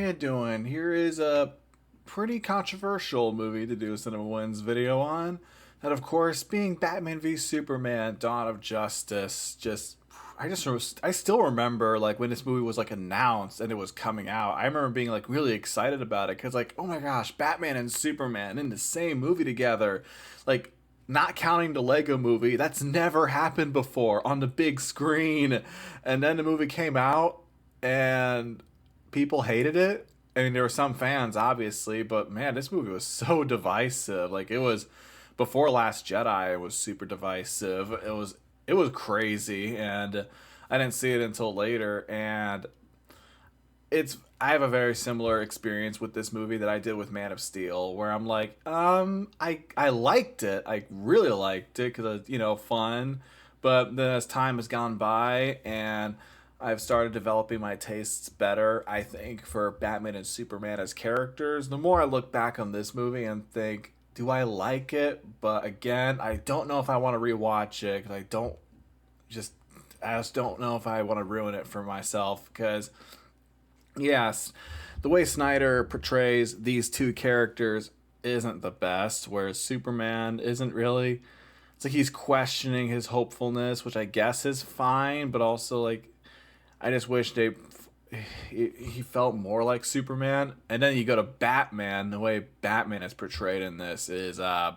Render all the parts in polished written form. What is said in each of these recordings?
you doing? Here is a pretty controversial movie to do a CinemaWins video on. That, of course, being Batman v Superman: Dawn of Justice. I still remember like when this movie was like announced and it was coming out. I remember being like really excited about it because like, oh my gosh, Batman and Superman in the same movie together, like. Not counting the Lego movie, that's never happened before on the big screen. And then the movie came out and people hated it. I mean, there were some fans, obviously, but man, this movie was so divisive. Like it was before Last Jedi. It was super divisive. It was crazy, and I didn't see it until later. And I have a very similar experience with this movie that I did with Man of Steel, where I'm like, I liked it. I really liked it because it's fun. But then as time has gone by and I've started developing my tastes better, I think, for Batman and Superman as characters, the more I look back on this movie and think, do I like it? But again, I don't know if I want to rewatch it because just I just don't know if I want to ruin it for myself because yes, the way Snyder portrays these two characters isn't the best, whereas Superman isn't really. It's like he's questioning his hopefulness, which I guess is fine, but also like I just wish he felt more like Superman. And then you go to Batman, the way Batman is portrayed in this is I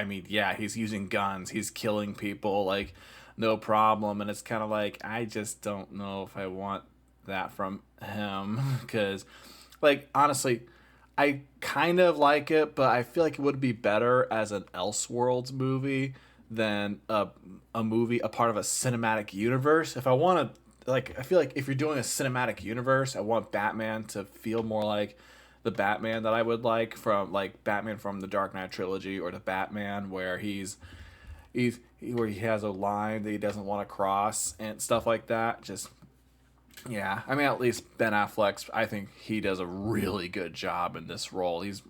mean, yeah, he's using guns, he's killing people like no problem, and it's kind of like I just don't know if I want that from him because like honestly I kind of like it, but I feel like it would be better as an Elseworlds movie than a movie, a part of a cinematic universe. If I want to, like, I feel like if you're doing a cinematic universe, I want Batman to feel more like the Batman that I would like from like Batman from the Dark Knight trilogy, or the Batman where where he has a line that he doesn't want to cross and stuff like that. Just yeah, I mean, at least Ben Affleck's, I think he does a really good job in this role. He's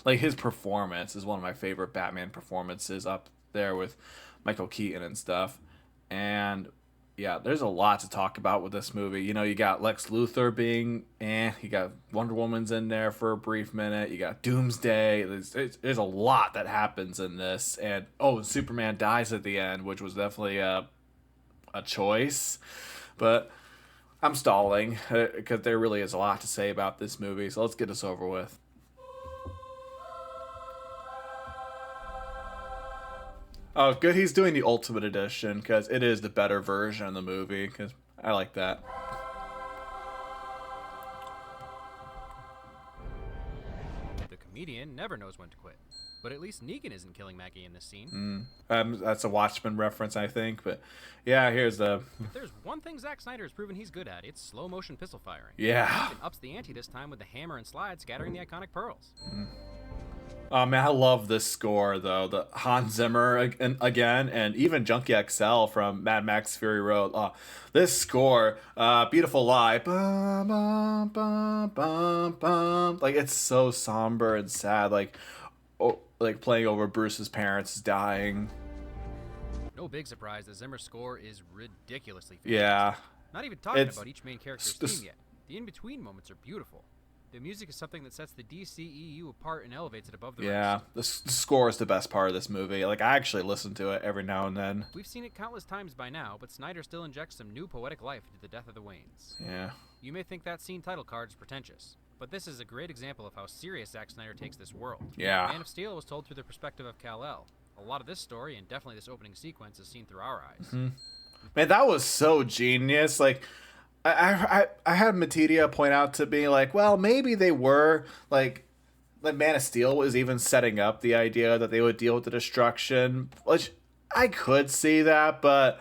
like, his performance is one of my favorite Batman performances, up there with Michael Keaton and stuff. And yeah, there's a lot to talk about with this movie. You got Lex Luthor being you got Wonder Woman's in there for a brief minute, you got Doomsday. There's a lot that happens in this, and Superman dies at the end, which was definitely a choice. But I'm stalling because there really is a lot to say about this movie, so let's get this over with. Oh, good. He's doing the Ultimate Edition because it is the better version of the movie because I like that. The comedian never knows when to quit. But at least Negan isn't killing Maggie in this scene. That's a Watchmen reference, I think. But yeah, here's the. If there's one thing Zack Snyder has proven he's good at, it's slow motion pistol firing. Yeah. He even ups the ante this time with the hammer and slide scattering the iconic pearls. Oh man, I love this score though. The Hans Zimmer again, and even Junkie XL from Mad Max Fury Road. This score, Beautiful Lie, bum, bum, bum, bum, bum. Like it's so somber and sad. Like playing over Bruce's parents dying. No big surprise, the Zimmer score is ridiculously fantastic. Yeah. Not even talking about each main character's theme yet. The in-between moments are beautiful. The music is something that sets the DCEU apart and elevates it above the rest. The score is the best part of this movie. Like, I actually listen to it every now and then. We've seen it countless times by now, but Snyder still injects some new poetic life into the death of the Waynes. Yeah. You may think that scene title card is pretentious, but this is a great example of how serious Zack Snyder takes this world. Yeah. Man of Steel was told through the perspective of Kal-El. A lot of this story, and definitely this opening sequence, is seen through our eyes. Mm-hmm. Man, that was so genius. Like, I had Matedia point out to me, like, well, maybe they were, like Man of Steel was even setting up the idea that they would deal with the destruction, which I could see that, but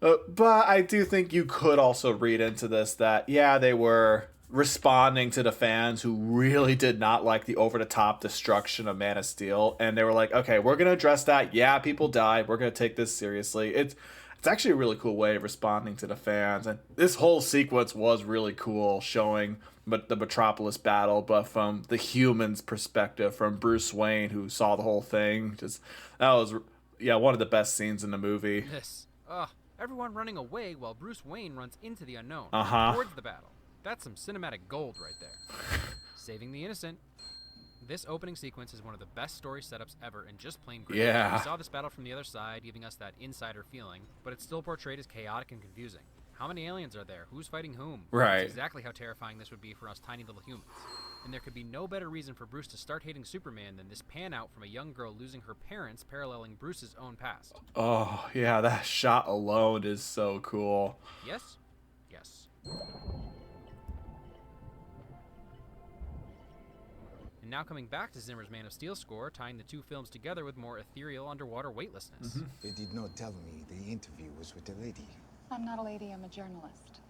I do think you could also read into this that, yeah, they were responding to the fans who really did not like the over-the-top destruction of Man of Steel, and they were like, okay, we're going to address that. Yeah, people died. We're going to take this seriously. It's actually a really cool way of responding to the fans, and this whole sequence was really cool, showing the Metropolis battle, but from the human's perspective, from Bruce Wayne, who saw the whole thing. That was one of the best scenes in the movie. Everyone running away while Bruce Wayne runs into the unknown Uh-huh. towards the battle. That's some cinematic gold right there. Saving the innocent. This opening sequence is one of the best story setups ever and just plain great. Yeah. We saw this battle from the other side, giving us that insider feeling, but it's still portrayed as chaotic and confusing. How many aliens are there? Who's fighting whom? Right. That's exactly how terrifying this would be for us tiny little humans. And there could be no better reason for Bruce to start hating Superman than this pan out from a young girl losing her parents, paralleling Bruce's own past. Oh, yeah, that shot alone is so cool. Yes? Yes. And now coming back to Zimmer's Man of Steel score, tying the two films together with more ethereal underwater weightlessness. They did not tell me the interview was with a lady. I'm not a lady, I'm a journalist.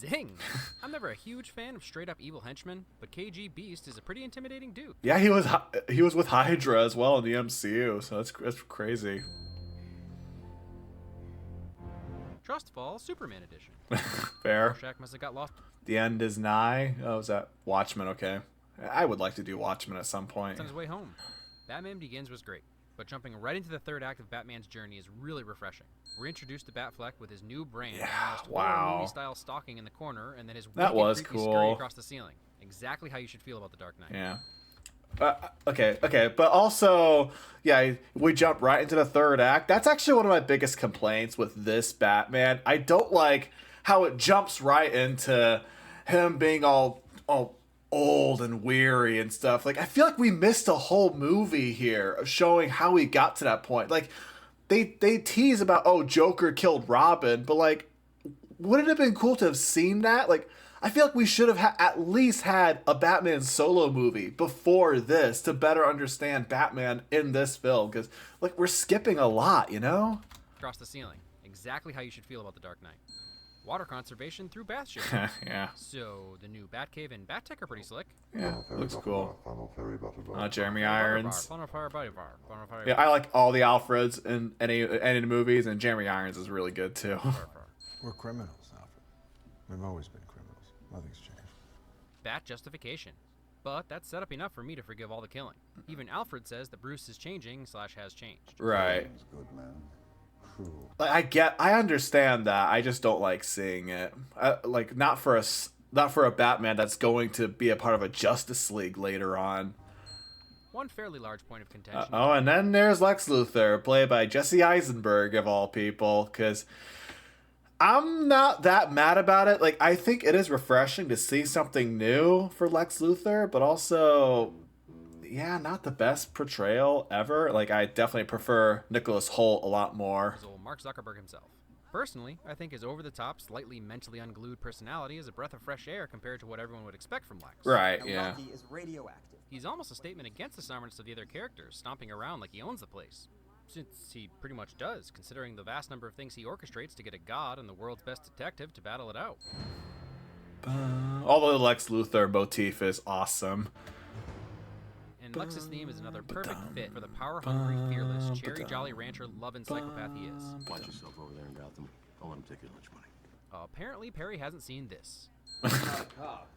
Zing! I'm never a huge fan of straight-up evil henchmen, but KG Beast is a pretty intimidating dude. Yeah, he was with Hydra as well in the MCU, so that's crazy. Trustfall Superman Edition. Fair. Rorschach must have got lost. The end is nigh. Oh, is that Watchmen? Okay. I would like to do Watchmen at some point. On his way home. Batman Begins was great, but jumping right into the third act of Batman's journey is really refreshing. We're introduced to Batfleck with his new brand, wow. movie-style stalking in the corner, and then his That wicked, was creepy cool. scurry across the ceiling. Exactly how you should feel about the Dark Knight. Yeah. Okay, but also, yeah, we jump right into the third act. That's actually one of my biggest complaints with this Batman. I don't like how it jumps right into him being all old and weary and stuff. Like, I feel like we missed a whole movie here of showing how he got to that point. Like, they tease about, oh, Joker killed Robin, but like, wouldn't it have been cool to have seen that? Like, I feel like we should have at least had a Batman solo movie before this to better understand Batman in this film, because like we're skipping a lot, you know? Across the ceiling. Exactly how you should feel about the Dark Knight. Water conservation through bath sharing. Yeah. So the new Batcave and Battech are pretty slick. Yeah, looks cool. Jeremy Irons. Funnel fire, body bar. Funnel fire. Yeah, I like all the Alfreds in any of the movies, and Jeremy Irons is really good too. We're criminals, Alfred. We've always been criminals. Nothing's changed. Bat justification. But that's set up enough for me to forgive all the killing. Even Alfred says that Bruce is changing / has changed. Right. Good man. Cruel. Like I understand that. I just don't like seeing it. Like not for a Batman that's going to be a part of a Justice League later on. One fairly large point of contention. Oh, and then there's Lex Luthor, played by Jesse Eisenberg of all people, because I'm not that mad about it. Like, I think it is refreshing to see something new for Lex Luthor, but also, yeah, not the best portrayal ever. Like, I definitely prefer Nicholas Hoult a lot more. As old Mark Zuckerberg himself. Personally, I think his over-the-top, slightly mentally unglued personality is a breath of fresh air compared to what everyone would expect from Lex. Right, Now, yeah. Rocky is radioactive. He's almost a statement against the somberness of the other characters, stomping around like he owns the place. Since he pretty much does, considering the vast number of things he orchestrates to get a god and the world's best detective to battle it out. Although the Lex Luthor motif is awesome. And Lex's theme is another perfect fit for the power-hungry, fearless, cherry jolly rancher loving psychopath he is. Watch yourself over there in Gotham. Don't let him take your lunch money. Apparently, Perry hasn't seen this. I'm not a cop.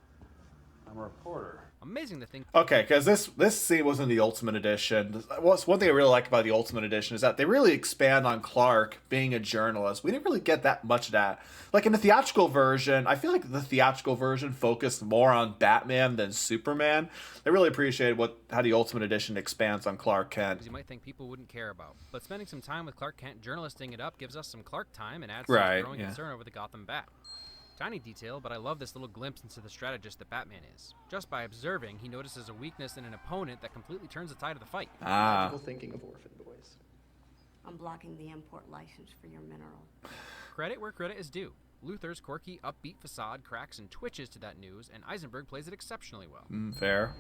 I'm a reporter. Amazing to think. Okay, because this scene was in the Ultimate Edition. What's one thing I really like about the Ultimate Edition is that they really expand on Clark being a journalist. We didn't really get that much of that. Like in the theatrical version, I feel like the theatrical version focused more on Batman than Superman. I really appreciated how the Ultimate Edition expands on Clark Kent. You might think people wouldn't care about, but spending some time with Clark Kent journalisting it up gives us some Clark time and adds some growing concern over the Gotham Bat. Tiny detail, but I love this little glimpse into the strategist that Batman is. Just by observing, he notices a weakness in an opponent that completely turns the tide of the fight. Logical thinking of orphan boys. I'm blocking the import license for your mineral. Credit where credit is due. Luthor's quirky, upbeat facade cracks and twitches to that news, and Eisenberg plays it exceptionally well. Fair.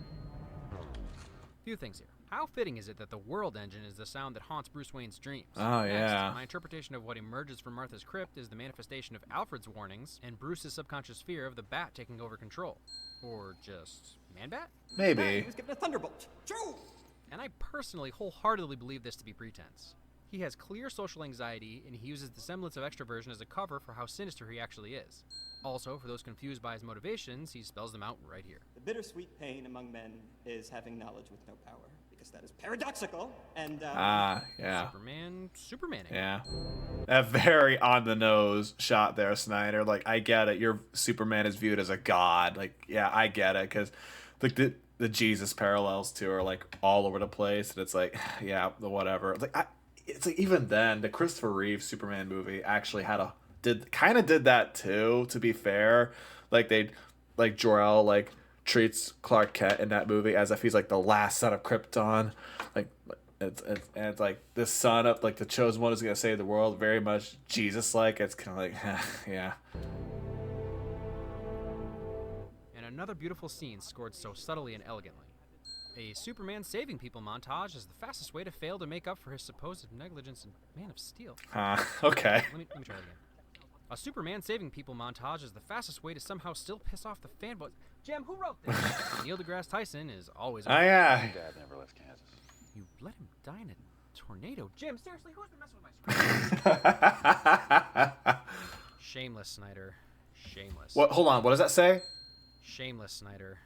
Few things here. How fitting is it that the world engine is the sound that haunts Bruce Wayne's dreams? Oh, Next, yeah. my interpretation of what emerges from Martha's crypt is the manifestation of Alfred's warnings and Bruce's subconscious fear of the Bat taking over control. Or just Man-Bat? He Maybe. was given a thunderbolt. Choo! And I personally wholeheartedly believe this to be pretense. He has clear social anxiety, and he uses the semblance of extroversion as a cover for how sinister he actually is. Also, for those confused by his motivations, he spells them out right here. The bittersweet pain among men is having knowledge with no power. because that is paradoxical, and, yeah. Superman. Yeah. A very on the nose shot there, Snyder. Like, I get it. Your Superman is viewed as a god. Like, yeah, I get it. Because, like, the Jesus parallels, too, are, like, all over the place. And it's like, yeah, whatever. It's like, even then, the Christopher Reeve Superman movie actually did that, too, to be fair. Like, Jor-El, like, treats Clark Kent in that movie as if he's, like, the last son of Krypton. Like, it's like the son of, like, the chosen one is going to save the world, very much Jesus-like. It's kind of like, yeah. And another beautiful scene scored so subtly and elegantly. A Superman saving people montage is the fastest way to fail to make up for his supposed negligence in Man of Steel. Okay. Let me try that again. A Superman saving people montage is the fastest way to somehow still piss off the fanboys. Jim, who wrote this? Neil deGrasse Tyson is always on. Oh, yeah. My dad never left Kansas. You let him die in a tornado. Jim, seriously, who's been messing with my script? Shameless, Snyder. Shameless. What? Hold on. What does that say? Shameless, Snyder.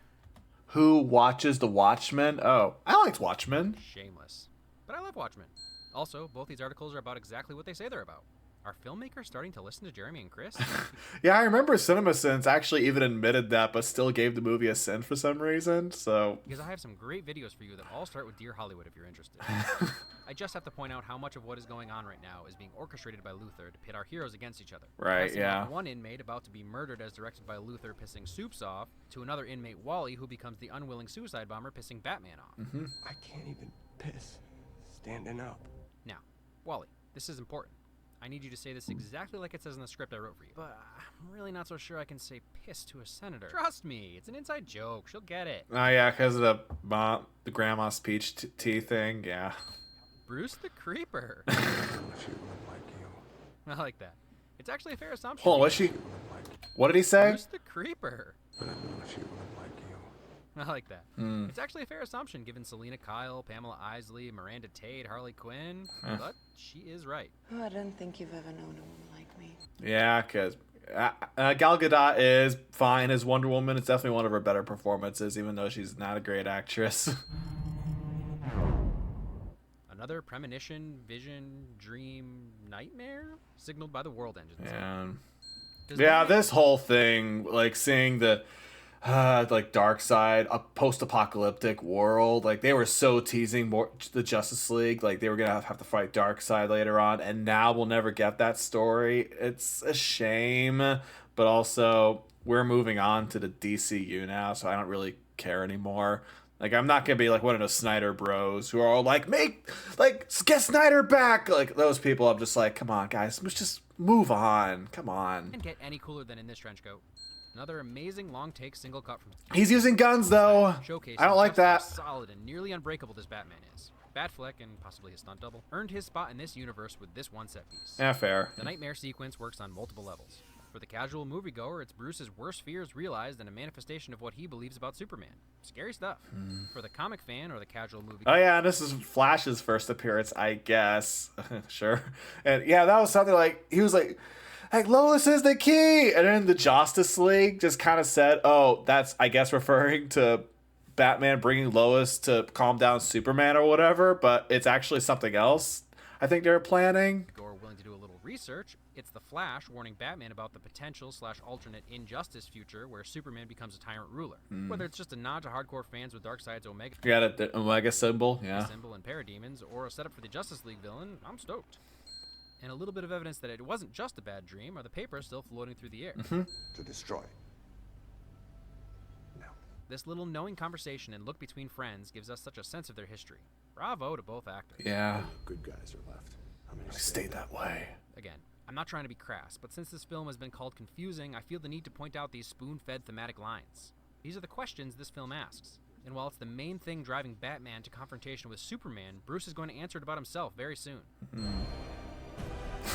Who watches The Watchmen? Oh, I liked Watchmen. Shameless. But I love Watchmen. Also, both these articles are about exactly what they say they're about. Are filmmakers starting to listen to Jeremy and Chris? Yeah, I remember CinemaWins actually even admitted that, but still gave the movie a sin for some reason, so... Because I have some great videos for you that all start with Dear Hollywood if you're interested. I just have to point out how much of what is going on right now is being orchestrated by Luthor to pit our heroes against each other. Right, Passing yeah. off one inmate about to be murdered as directed by Luthor pissing Soups off, to another inmate, Wally, who becomes the unwilling suicide bomber pissing Batman off. Mm-hmm. I can't even piss standing up. Now, Wally, this is important. I need you to say this exactly like it says in the script I wrote for you. But I'm really not so sure I can say piss to a senator. Trust me, it's an inside joke. She'll get it. Oh, yeah, because of the grandma speech tea thing, yeah. Bruce the Creeper. I don't know if she would like you. I like that. It's actually a fair assumption. Hold on, what did he say? Bruce the Creeper. But I don't know if she would like you. I like that. It's actually a fair assumption given Selena Kyle, Pamela Isley, Miranda Tate, Harley Quinn. But she is right. Oh, I don't think you've ever known a woman like me. Yeah, because Gal Gadot is fine as Wonder Woman. It's definitely one of her better performances, even though she's not a great actress. Another premonition, vision, dream, nightmare signaled by the world engines. Yeah, this whole thing, like seeing the like dark side, a post-apocalyptic world, like they were so teasing more the Justice League, like they were gonna have to fight Darkseid later on, and now we'll never get that story. It's a shame, but also we're moving on to the DCU now, so I don't really care anymore. Like, I'm not gonna be like one of those Snyder bros who are all like, get Snyder back. Like those people, I'm just like, come on, guys, let's just move on. Come on. Can't get any cooler than in this trench coat. Another amazing long take single cut from. He's using guns though. Showcasing I don't like that. How solid and nearly unbreakable this Batman is. Batfleck and possibly his stunt double earned his spot in this universe with this one set piece. Yeah, fair. The nightmare sequence works on multiple levels. For the casual moviegoer, it's Bruce's worst fears realized and a manifestation of what he believes about Superman. Scary stuff. For the comic fan or the casual movie. Oh yeah, this is Flash's first appearance, I guess. Sure. And yeah, that was something like he was like Lois is the key, and then the Justice League just kind of said, "Oh, that's I guess referring to Batman bringing Lois to calm down Superman or whatever," but it's actually something else. I think they're planning. Or willing to do a little research, it's the Flash warning Batman about the potential / alternate injustice future where Superman becomes a tyrant ruler. Whether it's just a nod to hardcore fans with Darkseid's Omega The Omega symbol, yeah. symbol and parademons, or a setup for the Justice League villain, I'm stoked. And a little bit of evidence that it wasn't just a bad dream are the papers still floating through the air. To destroy. No. This little knowing conversation and look between friends gives us such a sense of their history. Bravo to both actors. Yeah. Good guys are left. How many Stay that way. Again, I'm not trying to be crass, but since this film has been called confusing, I feel the need to point out these spoon-fed thematic lines. These are the questions this film asks. And while it's the main thing driving Batman to confrontation with Superman, Bruce is going to answer it about himself very soon.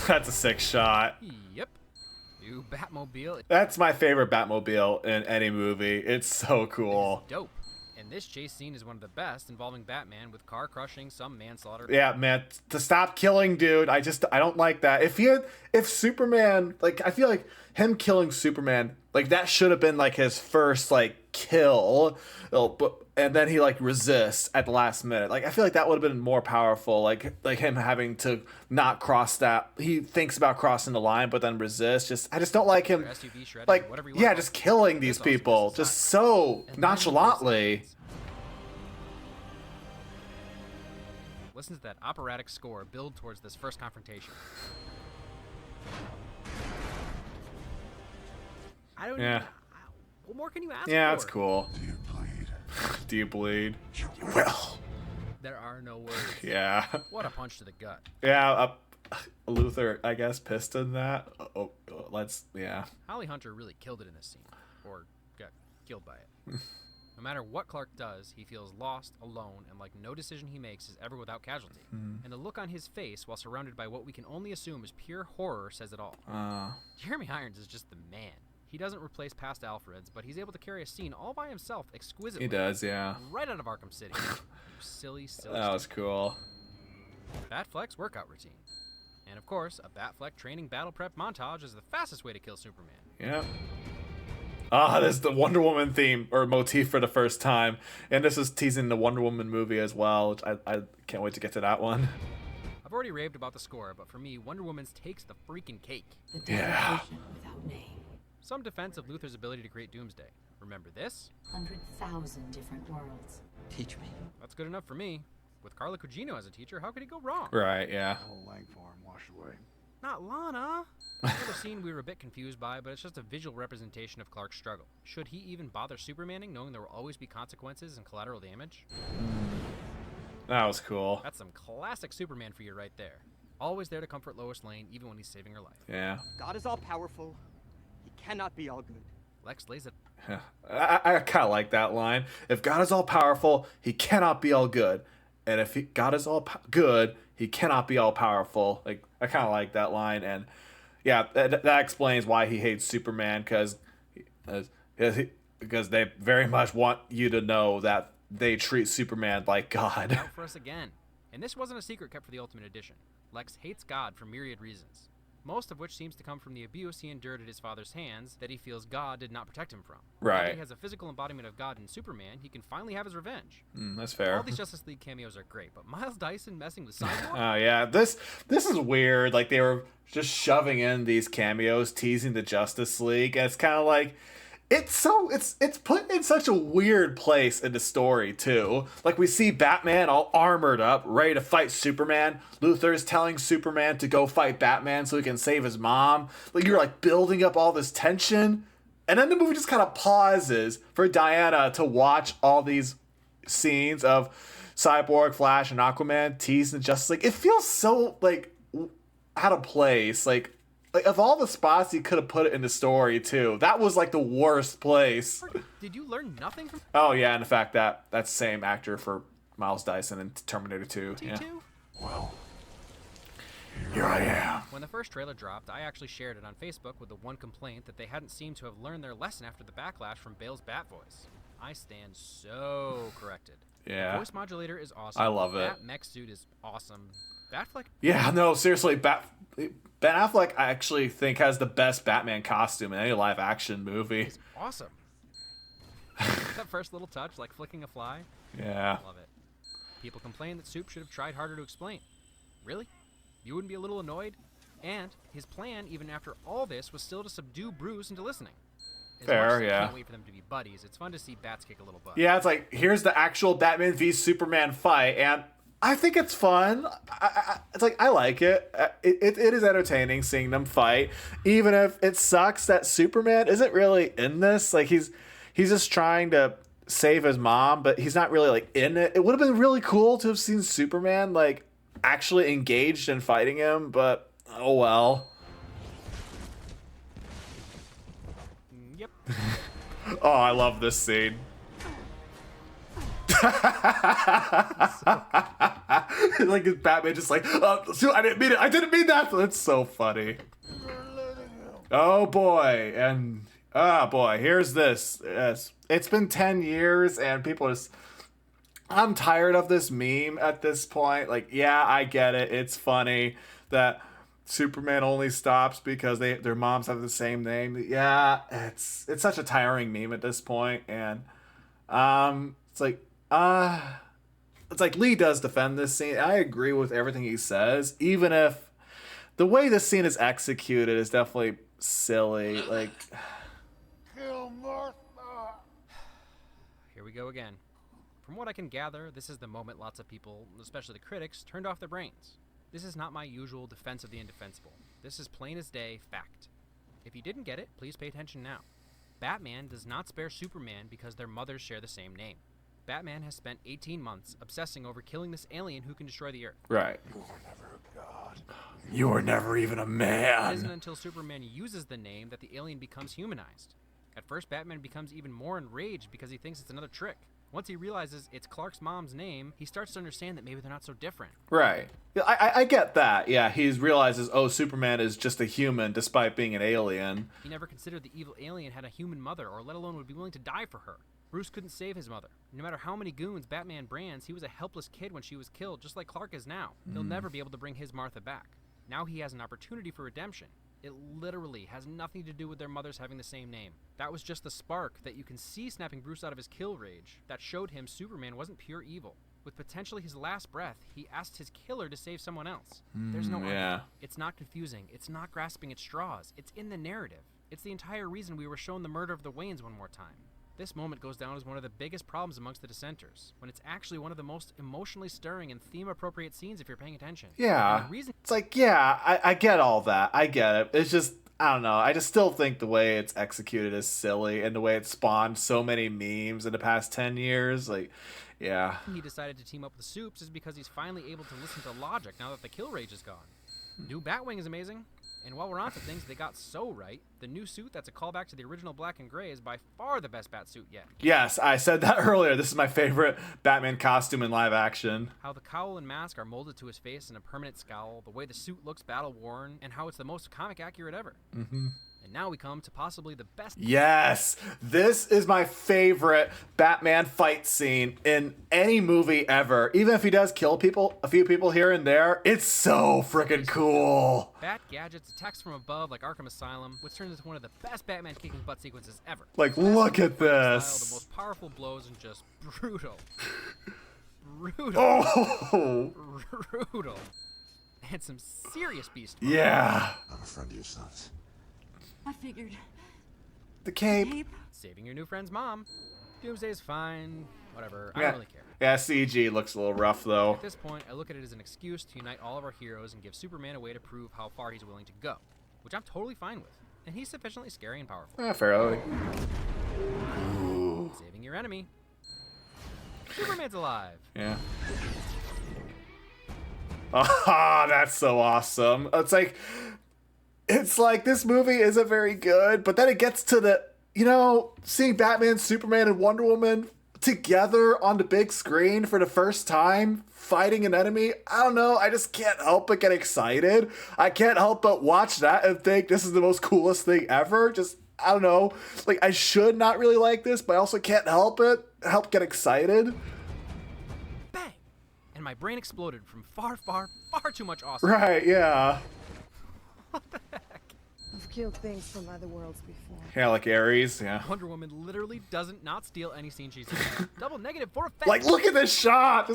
That's a sick shot. Yep. New Batmobile. That's my favorite Batmobile in any movie. It's so cool. Dope. And this chase scene is one of the best, involving Batman with car crushing, some manslaughter. Yeah, man, to stop killing, dude. I don't like that. If Superman, like, I feel like him killing Superman, like, that should have been like his first like kill, and then he like resists at the last minute. Like, I feel like that would have been more powerful. Like him having to not cross that. He thinks about crossing the line, but then resists. I just don't like him. Like, yeah, just killing these people just so nonchalantly. Listen to that operatic score build towards this first confrontation. I don't know. What more can you ask for? Yeah, that's cool. Do you bleed? Do you bleed? You will. There are no words. Yeah. What a punch to the gut. Yeah, Luther, I guess, pissed in that. Holly Hunter really killed it in this scene. Or got killed by it. No matter what Clark does, he feels lost, alone, and like no decision he makes is ever without casualty. And the look on his face, while surrounded by what we can only assume is pure horror, says it all. Jeremy Irons is just the man. He doesn't replace past Alfreds, but he's able to carry a scene all by himself exquisitely. He does, yeah. Right out of Arkham City. You silly. That was cool. Batfleck's workout routine. And of course, a Batfleck training battle prep montage is the fastest way to kill Superman. Yeah. This is the Wonder Woman theme or motif for the first time. And this is teasing the Wonder Woman movie as well, which I can't wait to get to that one. I've already raved about the score, but for me, Wonder Woman's takes the freaking cake. Yeah. Without name. Some defense of Luthor's ability to create Doomsday. Remember this? 100,000 different worlds. Teach me. That's good enough for me. With Carla Cugino as a teacher, how could he go wrong? Right, yeah. Whole Langform washed away. Not Lana. Another scene we were a bit confused by, but it's just a visual representation of Clark's struggle. Should he even bother Supermaning, knowing there will always be consequences and collateral damage? That was cool. That's some classic Superman for you right there. Always there to comfort Lois Lane, even when he's saving her life. Yeah. God is all powerful. He cannot be all good. Lex lays it. I kind of like that line. If God is all powerful, he cannot be all good. And if God is all good, he cannot be all powerful. Like, I kind of like that line. And yeah, that explains why he hates Superman, because they very much want you to know that they treat Superman like God. Out for us again. And this wasn't a secret kept for the Ultimate Edition. Lex hates God for myriad reasons, most of which seems to come from the abuse he endured at his father's hands that he feels God did not protect him from. Right. Now that he has a physical embodiment of God in Superman, he can finally have his revenge. That's fair. All these Justice League cameos are great, but Miles Dyson messing with Cyborg? Oh yeah, this is weird. Like, they were just shoving in these cameos, teasing the Justice League, and it's kind of like it's put in such a weird place in the story too. Like, we see Batman all armored up, ready to fight Superman. Luthor's telling Superman to go fight Batman so he can save his mom. Like, you're like building up all this tension, and then the movie just kind of pauses for Diana to watch all these scenes of Cyborg, Flash, and Aquaman teasing the Justice League. It feels so like out of place. Like of all the spots you could have put it in the story too, that was like the worst place. Did you learn nothing from Oh yeah, and the fact that that's the same actor for Miles Dyson in Terminator 2. T2? Yeah. Well, here I am. When the first trailer dropped, I actually shared it on Facebook with the one complaint that they hadn't seemed to have learned their lesson after the backlash from Bale's Bat voice. I stand so corrected. Yeah. The voice modulator is awesome. I love it. That mech suit is awesome. Batfleck? Yeah, no, seriously, Ben Affleck, I actually think, has the best Batman costume in any live action movie. It's awesome. That first little touch, like flicking a fly. Yeah. I love it. People complain that Soup should have tried harder to explain. Really? You wouldn't be a little annoyed? And his plan, even after all this, was still to subdue Bruce into listening. As Fair, much as I yeah. can't wait for them to be buddies. It's fun to see Bats kick a little butt. Yeah, it's like, here's the actual Batman v Superman fight, and I think it's fun. It's like, I like it. It is entertaining seeing them fight, even if it sucks that Superman isn't really in this. Like, he's just trying to save his mom, but he's not really like in it. It would have been really cool to have seen Superman like actually engaged in fighting him, but oh well. Yep. Oh, I love this scene. Like, his Batman just like, I didn't mean it. I didn't mean that. That's so funny. Oh boy, and boy, here's this. Yes. It's been 10 years, and people are just. I'm tired of this meme at this point. Like, yeah, I get it. It's funny that Superman only stops because their moms have the same name. Yeah, it's such a tiring meme at this point, and It's like, Lee does defend this scene. I agree with everything he says, even if the way this scene is executed is definitely silly. Like, Kill Martha. Here we go again. From what I can gather, this is the moment lots of people, especially the critics, turned off their brains. This is not my usual defense of the indefensible. This is plain as day fact. If you didn't get it, please pay attention now. Batman does not spare Superman because their mothers share the same name. Batman has spent 18 months obsessing over killing this alien who can destroy the Earth. Right. You were never a god. You were never even a man. It isn't until Superman uses the name that the alien becomes humanized. At first, Batman becomes even more enraged because he thinks it's another trick. Once he realizes it's Clark's mom's name, he starts to understand that maybe they're not so different. Right. Yeah, I get that. Yeah, he realizes, oh, Superman is just a human despite being an alien. He never considered the evil alien had a human mother, or let alone would be willing to die for her. Bruce couldn't save his mother. No matter how many goons Batman brands, he was a helpless kid when she was killed, just like Clark is now. He'll never be able to bring his Martha back. Now he has an opportunity for redemption. It literally has nothing to do with their mothers having the same name. That was just the spark that you can see snapping Bruce out of his kill rage that showed him Superman wasn't pure evil. With potentially his last breath, he asked his killer to save someone else. There's no argument. It's not confusing. It's not grasping at straws. It's in the narrative. It's the entire reason we were shown the murder of the Waynes one more time. This moment goes down as one of the biggest problems amongst the dissenters, when it's actually one of the most emotionally stirring and theme-appropriate scenes if you're paying attention. Yeah. It's like, yeah, I get all that. I get it. It's just, I don't know. I just still think the way it's executed is silly, and the way it spawned so many memes in the past 10 years. Like, yeah. He decided to team up with Supes is because he's finally able to listen to logic now that the kill rage is gone. New Batwing is amazing. And while we're on to things they got so right, the new suit that's a callback to the original black and gray is by far the best bat suit yet. Yes, I said that earlier. This is my favorite Batman costume in live action. How the cowl and mask are molded to his face in a permanent scowl, the way the suit looks battle-worn, and how it's the most comic accurate ever. Mm-hmm. And now we come to possibly the best... Yes! This is my favorite Batman fight scene in any movie ever. Even if he does kill a few people here and there, it's so freaking cool. Bat gadgets, attacks from above like Arkham Asylum, which turns into one of the best Batman kicking butt sequences ever. Like, look at this. Style, the most powerful blows and just brutal. Brutal. Oh! Brutal. And some serious beast. Yeah. I'm a friend of your son's. I figured. The cape. Saving your new friend's mom. Doomsday's fine. Whatever. I don't really care. Yeah, CG looks a little rough, though. At this point, I look at it as an excuse to unite all of our heroes and give Superman a way to prove how far he's willing to go, which I'm totally fine with. And he's sufficiently scary and powerful. Fairly. Saving your enemy. Superman's alive. Yeah. Ah, that's so awesome. It's like this movie isn't very good, but then it gets to the, seeing Batman, Superman, and Wonder Woman together on the big screen for the first time, fighting an enemy. I don't know. I just can't help but get excited. I can't help but watch that and think this is the most coolest thing ever. Just, I don't know. Like, I should not really like this, but I also can't help get excited. Bang! And my brain exploded from far, far, far too much awesome. Right, yeah. What the heck? I've killed things from other worlds before. Yeah, like Ares, yeah. Wonder Woman literally doesn't not steal any scene she's in. Double negative for effect. Like, look at this shot!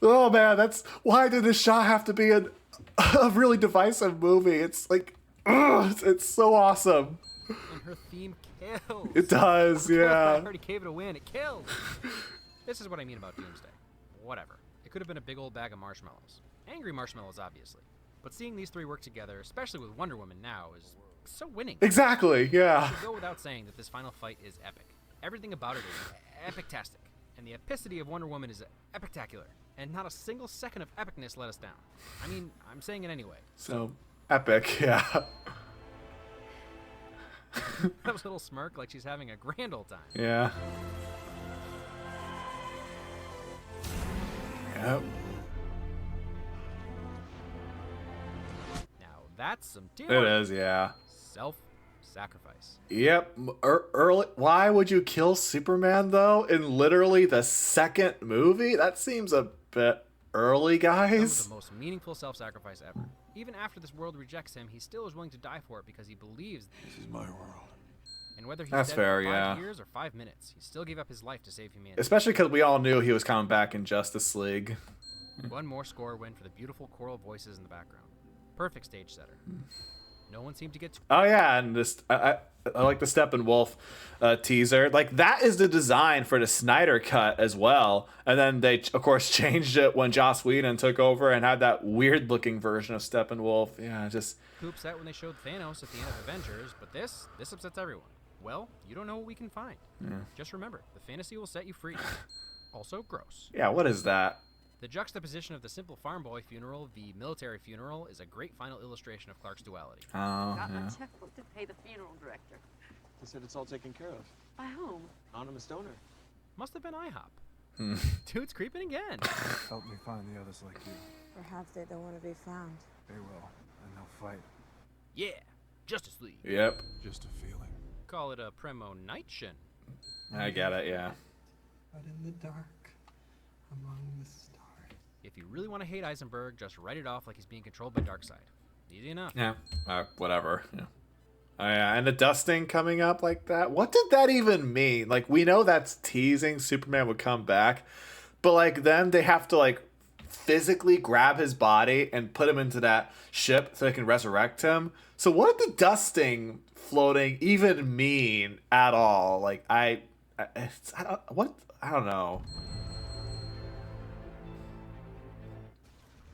Oh man, why did this shot have to be a really divisive movie? It's like, it's so awesome. And her theme kills. It does, yeah. I already gave it a win. It kills. This is what I mean about Doomsday. Whatever. It could have been a big old bag of marshmallows. Angry marshmallows, obviously. But seeing these three work together, especially with Wonder Woman now, is so winning. Exactly, yeah. It should go without saying that this final fight is epic. Everything about it is epic-tastic. And the epicity of Wonder Woman is epictacular. And not a single second of epicness let us down. I mean, I'm saying it anyway. So, epic, yeah. That was a little smirk like she's having a grand old time. Yeah. Yep. That's some It teamwork. is, yeah. Self-sacrifice. Yep. Early. Why would you kill Superman, though, in literally the second movie? That seems a bit early, guys. Some of the most meaningful self-sacrifice ever. Even after this world rejects him, he still is willing to die for it because he believes... This is my world. And whether he's That's dead fair, for 5 yeah. years or 5 minutes, he still gave up his life to save humanity. Especially because we all knew he was coming back in Justice League. One more score win for the beautiful choral voices in the background. Perfect stage setter. No one seemed to get too... Oh yeah, and this I like the Steppenwolf teaser. Like that is the design for the Snyder cut as well. And then they of course changed it when Joss Whedon took over and had that weird looking version of Steppenwolf. Yeah, just too upset when they showed Thanos at the end of Avengers, but this upsets everyone. Well, you don't know what we can find. Yeah. Just remember, the fantasy will set you free. Also gross. Yeah, what is that? The juxtaposition of the simple farm boy funeral, the military funeral, is a great final illustration of Clark's duality. Oh, Got my yeah. checkbook to pay the funeral director. He said it's all taken care of. By whom? Anonymous donor. Must have been IHOP. Dude's creeping again. Help me find the others like you. Perhaps they don't want to be found. They will, and they'll fight. Yeah, Justice League. Yep. Just a feeling. Call it a premonition. I get it, yeah. But in the dark, among the stars. If you really want to hate Eisenberg, just write it off like he's being controlled by Darkseid. Easy enough. Yeah. Whatever. Yeah. Oh, yeah, and the dusting coming up like that. What did that even mean? Like, we know that's teasing Superman would come back, but like then they have to like physically grab his body and put him into that ship so they can resurrect him. So what did the dusting floating even mean at all? Like I don't know.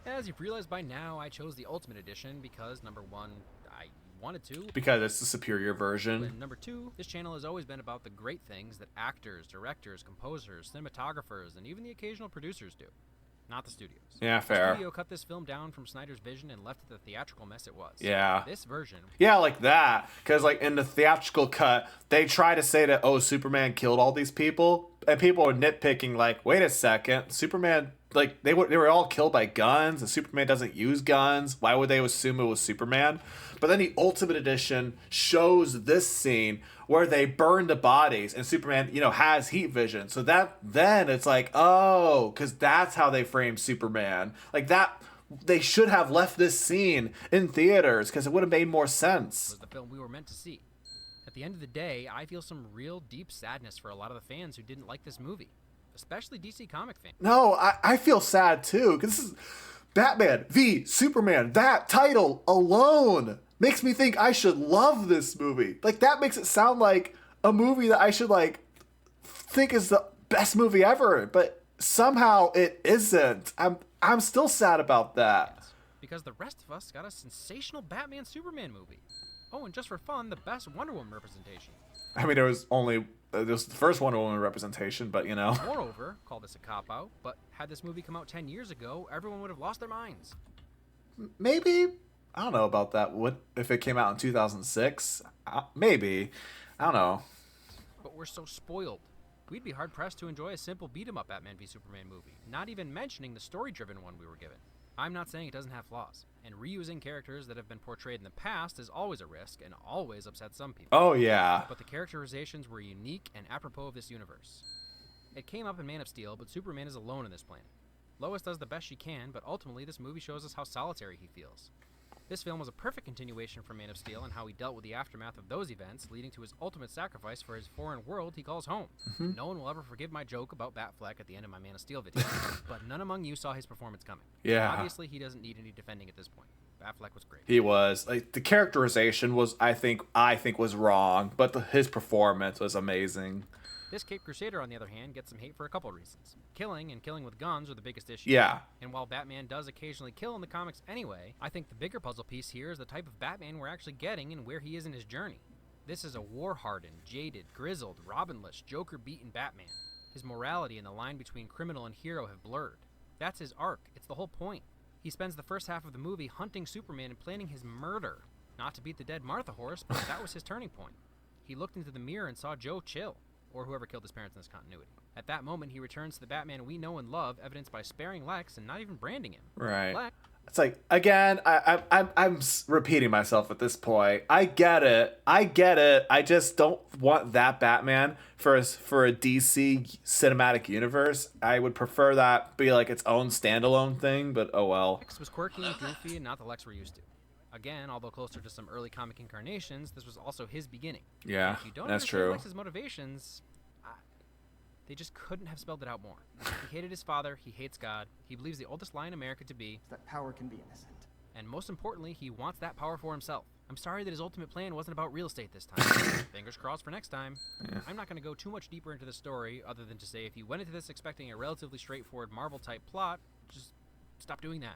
As you've realized by now, I chose the Ultimate Edition because, number one, I wanted to. Because it's the superior version. And number two, this channel has always been about the great things that actors, directors, composers, cinematographers, and even the occasional producers do. Not the studios. Yeah, The fair. studio cut this film down from Snyder's vision and left it the theatrical mess it was. Yeah. This version... Yeah, like that. Because, like, in the theatrical cut, they try to say that, oh, Superman killed all these people. And people are nitpicking, like, wait a second. Superman, like, they were all killed by guns. And Superman doesn't use guns. Why would they assume it was Superman? But then the Ultimate Edition shows this scene where they burn the bodies and Superman, you know, has heat vision. So that then it's like, oh, because that's how they frame Superman. Like that, they should have left this scene in theaters because it would have made more sense. was the film we were meant to see. At the end of the day, I feel some real deep sadness for a lot of the fans who didn't like this movie, especially DC comic fans. No, I feel sad too because this is Batman v Superman. That title alone makes me think I should love this movie. Like that makes it sound like a movie that I should like think is the best movie ever, but somehow it isn't. I'm still sad about that. Because the rest of us got a sensational Batman Superman movie. Oh, and just for fun, the best Wonder Woman representation. I mean, there was the first Wonder Woman representation, but you know. Moreover, call this a cop-out, but had this movie come out 10 years ago, everyone would have lost their minds. Maybe. I don't know about that. What if it came out in 2006? Maybe. I don't know. But we're so spoiled. We'd be hard-pressed to enjoy a simple beat-em-up Batman v Superman movie, not even mentioning the story-driven one we were given. I'm not saying it doesn't have flaws, and reusing characters that have been portrayed in the past is always a risk and always upsets some people. Oh, yeah. But the characterizations were unique and apropos of this universe. It came up in Man of Steel, but Superman is alone on this planet. Lois does the best she can, but ultimately this movie shows us how solitary he feels. This film was a perfect continuation from Man of Steel and how he dealt with the aftermath of those events, leading to his ultimate sacrifice for his foreign world he calls home. No one will ever forgive my joke about Batfleck at the end of my Man of Steel video, but none among you saw his performance coming. Yeah. Obviously, he doesn't need any defending at this point. Batfleck was great. He was. Like the characterization was I think was wrong, but his performance was amazing. This Cape Crusader, on the other hand, gets some hate for a couple reasons. Killing and killing with guns are the biggest issue. Yeah. And while Batman does occasionally kill in the comics anyway, I think the bigger puzzle piece here is the type of Batman we're actually getting and where he is in his journey. This is a war-hardened, jaded, grizzled, Robin-less, Joker-beaten Batman. His morality and the line between criminal and hero have blurred. That's his arc. It's the whole point. He spends the first half of the movie hunting Superman and planning his murder. Not to beat the dead Martha horse, but that was his turning point. He looked into the mirror and saw Joe chill. Or whoever killed his parents in this continuity. At that moment, he returns to the Batman we know and love, evidenced by sparing Lex and not even branding him. Right. Lex, It's like I'm repeating myself at this point. I get it. I just don't want that Batman for a DC cinematic universe. I would prefer that be like its own standalone thing. But oh well. Lex was quirky and goofy and not the Lex we're used to. Again, although closer to some early comic incarnations, this was also his beginning. Yeah, And if you don't that's understand true. Lex's motivations, they just couldn't have spelled it out more. He hated his father, he hates God, he believes the oldest lie in America to be that power can be innocent. And most importantly, he wants that power for himself. I'm sorry that his ultimate plan wasn't about real estate this time. Fingers crossed for next time. Yeah. I'm not going to go too much deeper into the story, other than to say if you went into this expecting a relatively straightforward Marvel-type plot, just stop doing that.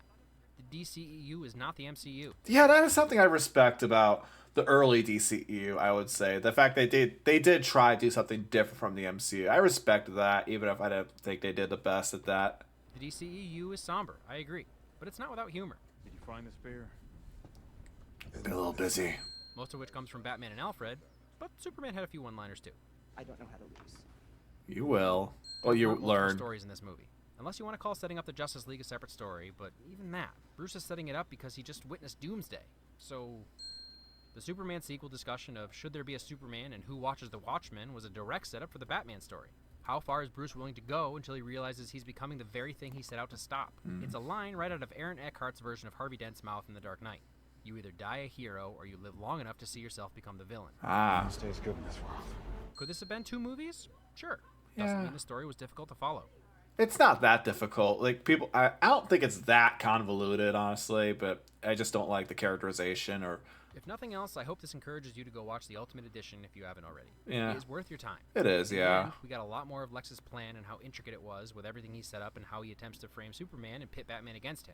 The DCEU is not the MCU. Yeah, that is something I respect about the early DCEU, I would say. The fact they did try to do something different from the MCU. I respect that, even if I don't think they did the best at that. The DCEU is somber, I agree. But it's not without humor. Did you find the spear? Been a little busy. Most of which comes from Batman and Alfred, but Superman had a few one-liners too. I don't know how to lose. You will. Well, you Multiple learn. stories in this movie. Unless you want to call setting up the Justice League a separate story, but even that, Bruce is setting it up because he just witnessed Doomsday. So, the Superman sequel discussion of should there be a Superman and who watches the Watchmen was a direct setup for the Batman story. How far is Bruce willing to go until he realizes he's becoming the very thing he set out to stop? It's a line right out of Aaron Eckhart's version of Harvey Dent's mouth in The Dark Knight. You either die a hero or you live long enough to see yourself become the villain. Ah. Stays good in this world. Could this have been 2 movies? Sure. Yeah. Doesn't mean the story was difficult to follow. It's not that difficult. Like, people, I don't think it's that convoluted, honestly, but I just don't like the characterization or... If nothing else, I hope this encourages you to go watch the Ultimate Edition if you haven't already. Yeah. It is worth your time. It is, In the yeah. end, we got a lot more of Lex's plan and how intricate it was with everything he set up and how he attempts to frame Superman and pit Batman against him.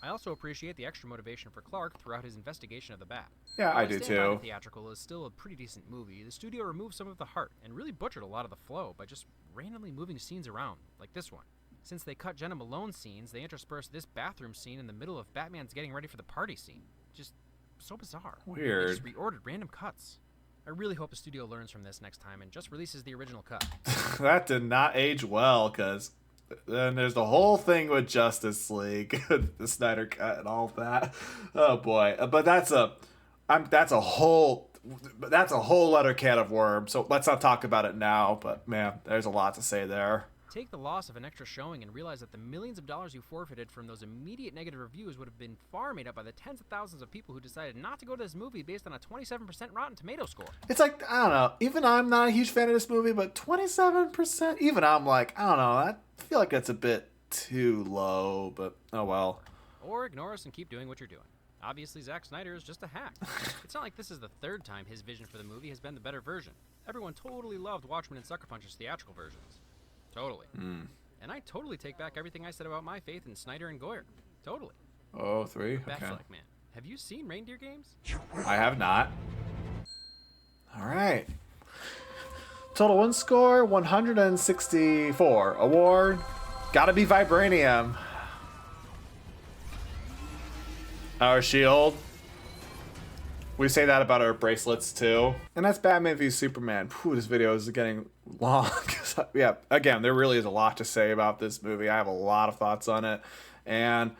I also appreciate the extra motivation for Clark throughout his investigation of the Bat. Yeah, While I do Stand By too. The theatrical is still a pretty decent movie. The studio removed some of the heart and really butchered a lot of the flow by just randomly moving scenes around, like this one. Since they cut Jenna Malone's scenes, they interspersed this bathroom scene in the middle of Batman's getting ready for the party scene. Just so bizarre. Weird. They just reordered random cuts. I really hope the studio learns from this next time and just releases the original cut. That did not age well, because then there's the whole thing with Justice League, the Snyder Cut and all that. Oh boy. But that's a whole other can of worms. So let's not talk about it now. But man, there's a lot to say there. Take the loss of an extra showing and realize that the millions of dollars you forfeited from those immediate negative reviews would have been far made up by the tens of thousands of people who decided not to go to this movie based on a 27% Rotten Tomato score. It's like, I don't know, even I'm not a huge fan of this movie, but 27%, even I'm like, I don't know, I feel like that's a bit too low, but oh well. Or ignore us and keep doing what you're doing. Obviously, Zack Snyder is just a hack. It's not like this is the 3rd time his vision for the movie has been the better version. Everyone totally loved Watchmen and Sucker Punch's theatrical versions. Totally. And I totally take back everything I said about my faith in Snyder and Goyer. Totally. Oh, 3? Okay. Batfleck, man. Have you seen Reindeer Games? I have not. All right. Total win score, 164. Award, gotta be Vibranium. Our shield. We say that about our bracelets too. And that's Batman v Superman. Whew, this video is getting long. Yeah, again, there really is a lot to say about this movie. I have a lot of thoughts on it. And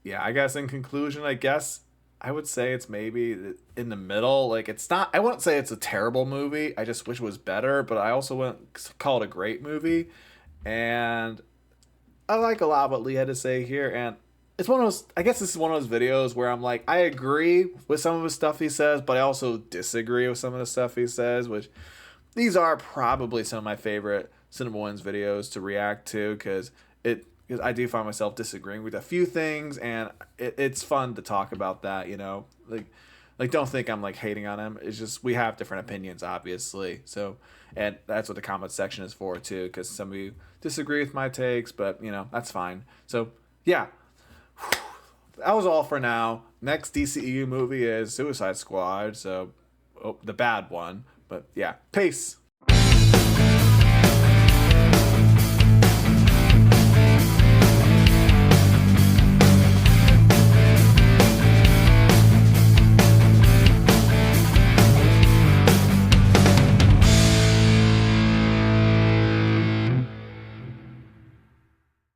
yeah, I guess in conclusion, I would say it's maybe in the middle. Like, it's not, I wouldn't say it's a terrible movie. I just wish it was better, but I also wouldn't call it a great movie. And I like a lot of what Lee had to say here. And it's one of those, I guess this is one of those videos where I'm like, I agree with some of the stuff he says, but I also disagree with some of the stuff he says, which these are probably some of my favorite CinemaWins videos to react to, because I do find myself disagreeing with a few things, and it's fun to talk about that, you know, like don't think I'm like hating on him. It's just, we have different opinions, obviously. So, and that's what the comment section is for too, because some of you disagree with my takes, but you know, that's fine. So yeah. That was all for now. Next DCEU movie is Suicide Squad, so the bad one. But yeah, peace.